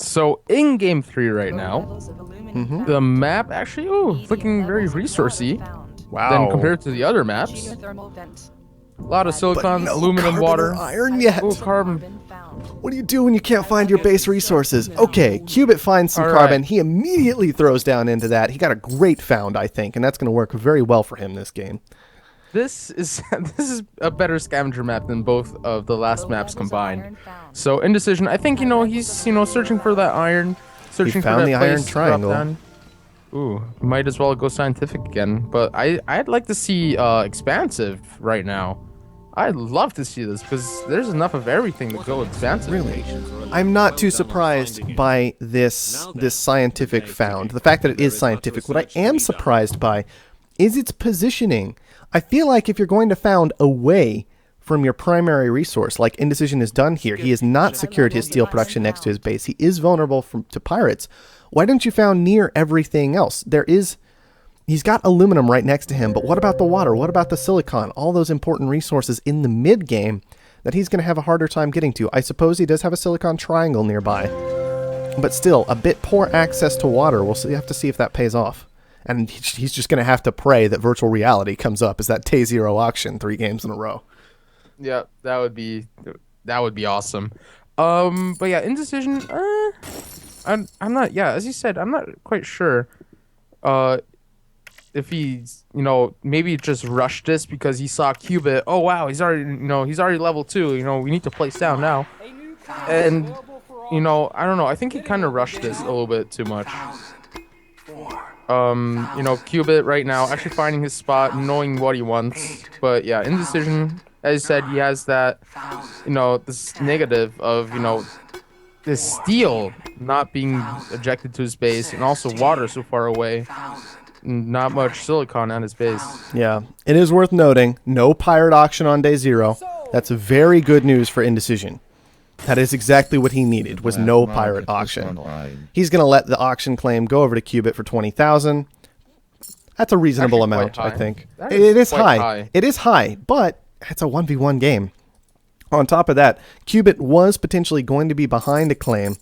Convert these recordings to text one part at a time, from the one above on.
So in game 3 right now, the map actually, it's looking very resourcey than Wow. compared to the other maps. A lot of silicon, no aluminum, carbon water. or iron yet. Oh, carbon. What do you do when you can't find your base resources? Okay, Cubit finds some All carbon. right. He immediately throws down into that. He got a great found, I think, and that's going to work very well for him this game. This is a better scavenger map than both of the last maps combined. So indecision, I think he's searching for that iron, searching for found that the place iron to drop triangle. down. Ooh, might as well go scientific again. But I'd like to see expansive right now. I'd love to see this because there's enough of everything to go expansive. Really? I'm not too surprised by this scientific found. The fact that it is scientific. What I am surprised by is its positioning. I feel like if you're going to found away from your primary resource, like Indecision has done here, he has not secured his steel production next to his base. He is vulnerable to pirates. Why don't you found near everything else? He's got aluminum right next to him, but what about the water? What about the silicon? All those important resources in the mid game that he's going to have a harder time getting to. I suppose he does have a silicon triangle nearby, but still a bit poor access to water. We'll have to see if that pays off. And he's just going to have to pray that virtual reality comes up as that Day Zero auction 3 games in a row. Yeah, that would be awesome. But yeah, indecision. I'm not. Yeah, as you said, I'm not quite sure. If he's maybe just rushed this because he saw Cubit. Oh wow, he's already level 2. We need to place down now. And I don't know. I think he kind of rushed this a little bit too much. Cubit right now actually finding his spot, knowing what he wants. But yeah, indecision. As you said, he has that, this negative of, this steel not being ejected to his base, and also water so far away. Not much silicon on his base. Yeah, it is worth noting, no pirate auction on Day Zero. That's very good news for Indecision. That is exactly what he needed, was no pirate auction. He's going to let the auction claim go over to Cubit for 20,000. That's a reasonable amount, I think. It is high. It is high, but it's a 1v1 game. On top of that, Cubit was potentially going to be behind a claim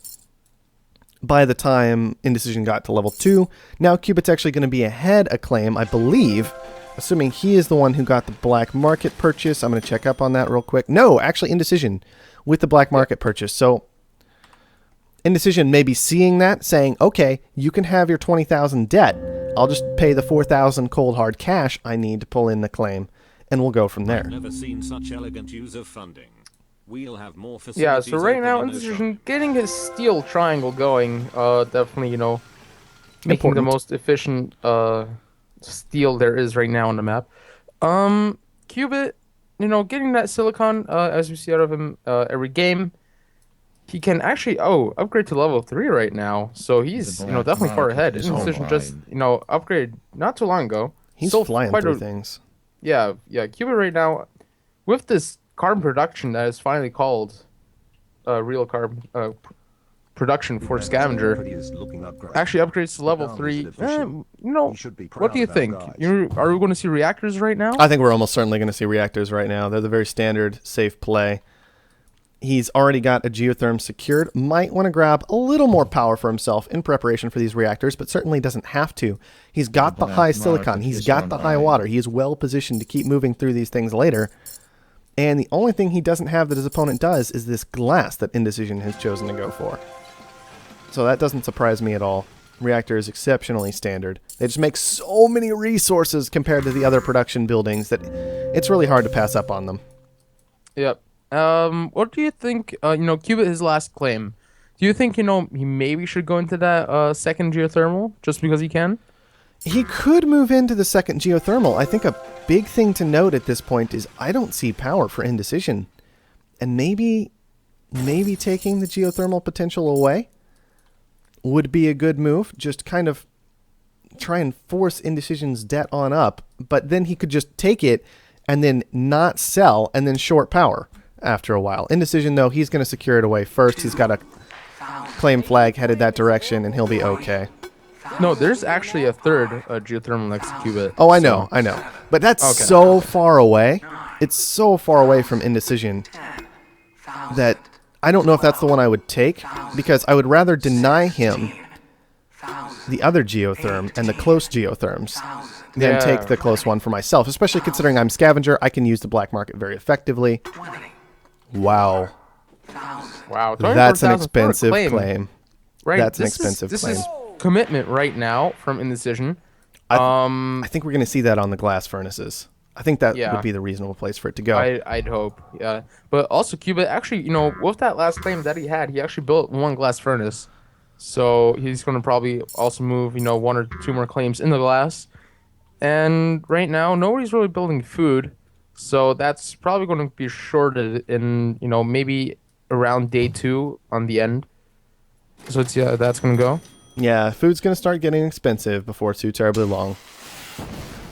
by the time Indecision got to level 2. Now Cubit's actually going to be ahead a claim, I believe, assuming he is the one who got the black market purchase. I'm going to check up on that real quick. No, actually Indecision with the black market purchase. So Indecision may be seeing that, saying, okay, you can have your 20,000 debt. I'll just pay the 4,000 cold hard cash I need to pull in the claim, and we'll go from there. I've never seen such elegant use of funding. We'll have more facilities. Yeah, so right now Indecision getting his steel triangle going, definitely, making the most efficient steel there is right now on the map. Cubit, getting that silicon, as we see out of him every game. He can actually upgrade to level 3 right now, so he's definitely far ahead. Indecision just upgraded not too long ago. He's Still flying through things. Yeah, Cubit right now with this carbon production that is finally called real carbon production for Scavenger actually upgrades to level 3. What do you think? Are we going to see reactors right now? I think we're almost certainly going to see reactors right now. They're the very standard safe play. He's already got a geotherm secured. Might want to grab a little more power for himself in preparation for these reactors, but certainly doesn't have to. He's got the high silicon. He's got the high water. He is well positioned to keep moving through these things later. And the only thing he doesn't have that his opponent does is this glass that Indecision has chosen to go for. So that doesn't surprise me at all. Reactor is exceptionally standard. They just make so many resources compared to the other production buildings that it's really hard to pass up on them. Yep. What do you think, Cubit, his last claim, do you think, he maybe should go into that second geothermal just because he can? He could move into the second geothermal. I think a big thing to note at this point is I don't see power for Indecision. And maybe taking the geothermal potential away would be a good move. Just kind of try and force Indecision's debt on up. But then he could just take it and then not sell and then short power after a while. Indecision, though, he's going to secure it away first. He's got a claim flag headed that direction, and he'll be okay. No, there's actually a third geothermal next to Cubit. Oh, I know. But that's so far away. It's so far away from Indecision that I don't know if that's the one I would take, because I would rather deny him the other geotherm and the close geotherms than take the close one for myself, especially considering I'm Scavenger. I can use the black market very effectively. Wow. Wow. That's an expensive claim. Right. That's an expensive claim. This is commitment right now from Indecision. I think we're going to see that on the glass furnaces. I think that would be the reasonable place for it to go. I'd hope, yeah. But also, Cubit, actually, you know, with that last claim that he had, he actually built one glass furnace. So he's going to probably also move, you know, 1 or 2 more claims in the glass. And right now, nobody's really building food. So that's probably going to be shorted in, you know, maybe around day 2 on the end. So it's, yeah, that's going to go. Yeah, food's going to start getting expensive before too terribly long.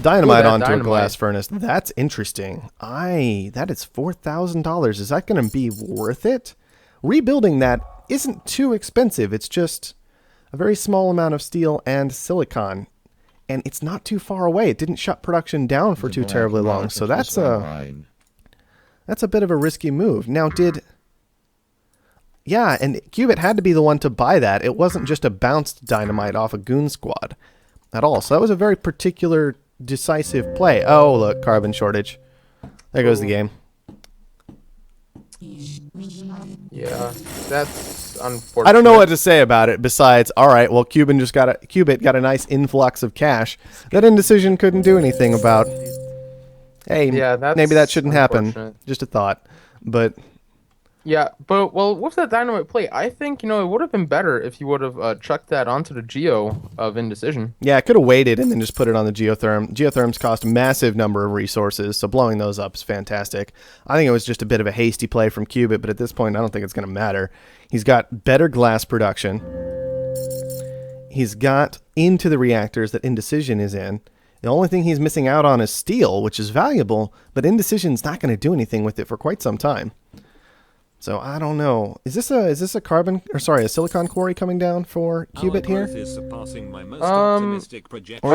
Dynamite onto a glass furnace. That's interesting. That is $4,000. Is that going to be worth it? Rebuilding that isn't too expensive. It's just a very small amount of steel and silicon. And it's not too far away. It didn't shut production down for too terribly long. So that's a bit of a risky move. Now, yeah, and Cubit had to be the one to buy that. It wasn't just a bounced dynamite off a goon squad at all. So that was a very particular, decisive play. Oh, look, carbon shortage. There goes the game. Yeah, that's unfortunate. I don't know what to say about it besides, all right, well, Cubit got a nice influx of cash that Indecision couldn't do anything about. Hey, yeah, maybe that shouldn't happen. Just a thought. But yeah, but well, with that dynamite play, I think, you know, it would have been better if you would have chucked that onto the Geo of Indecision. Yeah, I could have waited and then just put it on the Geotherm. Geotherms cost a massive number of resources, so blowing those up is fantastic. I think it was just a bit of a hasty play from Cubit, but at this point, I don't think it's going to matter. He's got better glass production. He's got into the reactors that Indecision is in. The only thing he's missing out on is steel, which is valuable, but Indecision's not going to do anything with it for quite some time. So I don't know. Is this a a silicon quarry coming down for Cubit here? Or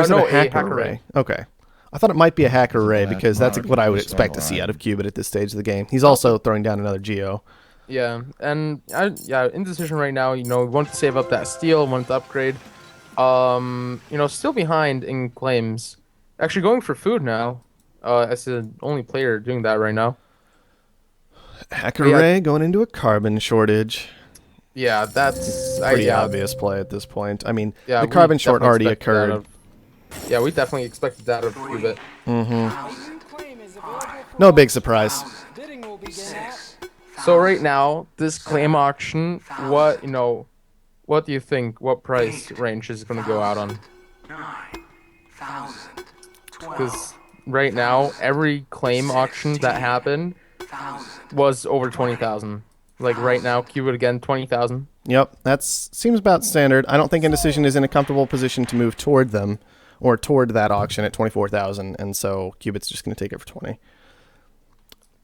is it a hacker array? Okay. I thought it might be a hacker array because that's what I would expect to see out of Cubit at this stage of the game. He's also throwing down another Geo. Yeah, and Indecision right now, you know, want to save up that steel, want to upgrade. You know, still behind in claims. Actually going for food now. As the only player doing that right now. Hacker array going into a carbon shortage. Yeah, that's pretty obvious play at this point. I mean, the carbon short already occurred. Yeah, we definitely expected that of Cubit. No big surprise. So right now, this claim auction, what do you think? What price range is it going to go out on? 9,000. Because right now, every claim auction that happened was over 20,000. Like right now, Cubit again, 20,000. Yep, that seems about standard. I don't think Indecision is in a comfortable position to move toward them or toward that auction at 24,000, and so Cubit's just going to take it for 20.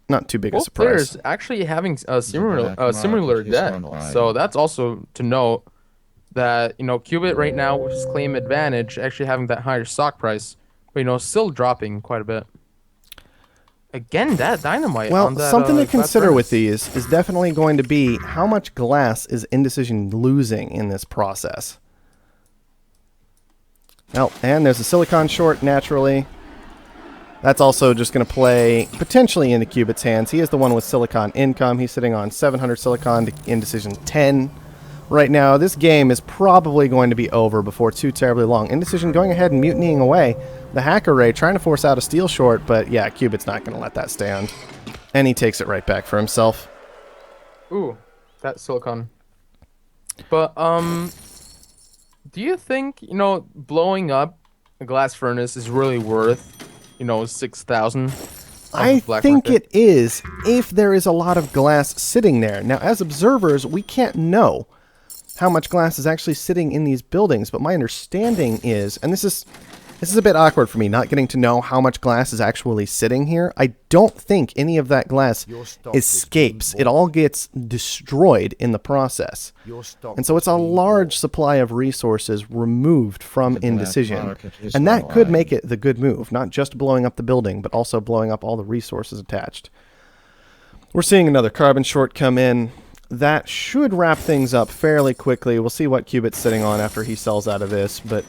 Not too big a surprise. Players actually having a similar debt, so that's also to note that, you know, Cubit right now with his claim advantage actually having that higher stock price, but, you know, still dropping quite a bit. Again, that dynamite. Well, on that, something to consider with these is definitely going to be how much glass is Indecision losing in this process. Well, and there's a silicon short naturally. That's also just going to play potentially into Cubit's hands. He is the one with silicon income. He's sitting on 700 silicon to Indecision 10. Right now, this game is probably going to be over before too terribly long. Indecision going ahead and mutinying away. The hacker ray trying to force out a steel short, but yeah, Cubit's not going to let that stand. And he takes it right back for himself. Ooh, that silicon. But, do you think, you know, blowing up a glass furnace is really worth, you know, 6,000? I think it is if there is a lot of glass sitting there. Now, as observers, we can't know how much glass is actually sitting in these buildings, but my understanding is, and this is a bit awkward for me, not getting to know how much glass is actually sitting here. I don't think any of that glass escapes. It all gets destroyed in the process. And so it's a large supply of resources removed from Indecision. And that could make it the good move, not just blowing up the building, but also blowing up all the resources attached. We're seeing another carbon short come in. that should wrap things up fairly quickly. We'll see what Cubit's sitting on after he sells out of this, but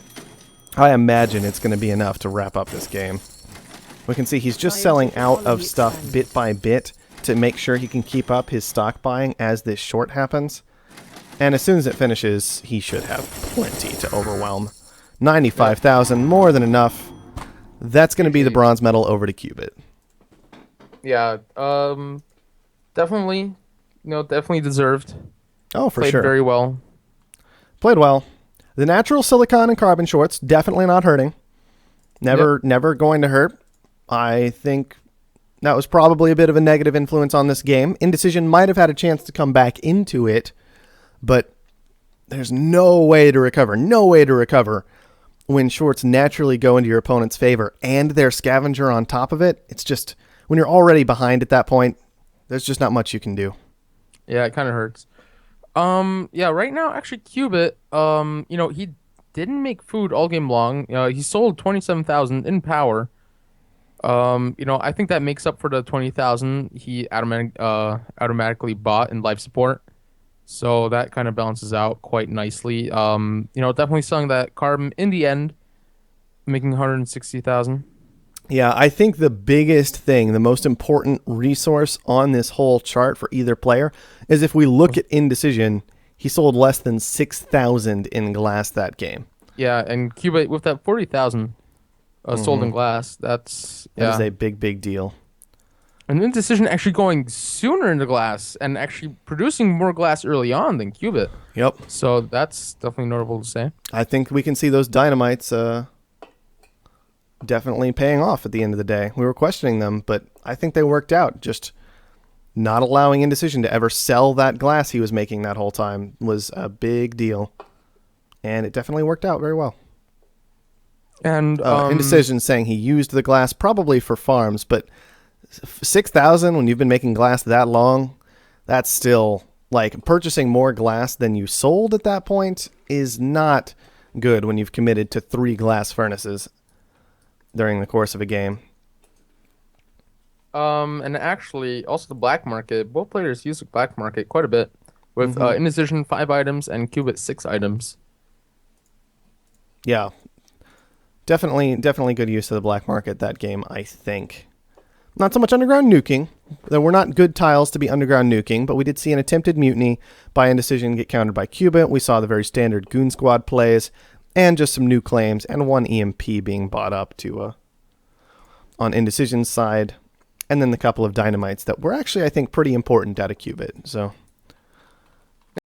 I imagine it's going to be enough to wrap up this game. We can see he's just selling out of stuff bit by bit to make sure he can keep up his stock buying as this short happens. And as soon as it finishes, he should have plenty to overwhelm. 95,000, more than enough. That's going to be the bronze medal over to Cubit. Yeah, definitely, definitely deserved. Oh, for Played sure. very well. Played well. The natural silicon and carbon shorts, definitely not hurting. Never going to hurt. I think that was probably a bit of a negative influence on this game. Indecision might have had a chance to come back into it, but there's no way to recover. No way to recover when shorts naturally go into your opponent's favor and their scavenger on top of it. It's just, when you're already behind at that point, there's just not much you can do. Yeah, it kind of hurts. Yeah, right now, actually, Cubit, he didn't make food all game long. He sold 27,000 in power. I think that makes up for the 20,000 he automatically bought in life support. So that kind of balances out quite nicely. Definitely selling that carbon in the end, making 160,000. Yeah, I think the biggest thing, the most important resource on this whole chart for either player is if we look at indecision, he sold less than 6,000 in glass that game. Yeah, and Cubit with that 40,000 sold in glass, that is a big deal. And indecision actually going sooner into glass and actually producing more glass early on than Cubit. Yep. So that's definitely notable to say. I think we can see those dynamites definitely paying off at the end of the day. We were questioning them, but I think they worked out. Just not allowing indecision to ever sell that glass he was making that whole time was a big deal. And it definitely worked out very well. And indecision saying he used the glass probably for farms, but 6,000 when you've been making glass that long, that's still like purchasing more glass than you sold at that point is not good when you've committed to 3 glass furnaces during the course of a game. And actually, also the black market. Both players use the black market quite a bit, with indecision 5 items and Cubit 6 items. Yeah, definitely good use of the black market that game, I think. Not so much underground nuking. There were not good tiles to be underground nuking, but we did see an attempted mutiny by indecision get countered by Cubit. We saw the very standard Goon Squad plays, and just some new claims, and 1 EMP being bought up to on indecision's side, and then the couple of dynamites that were actually, I think, pretty important out of Cubit. So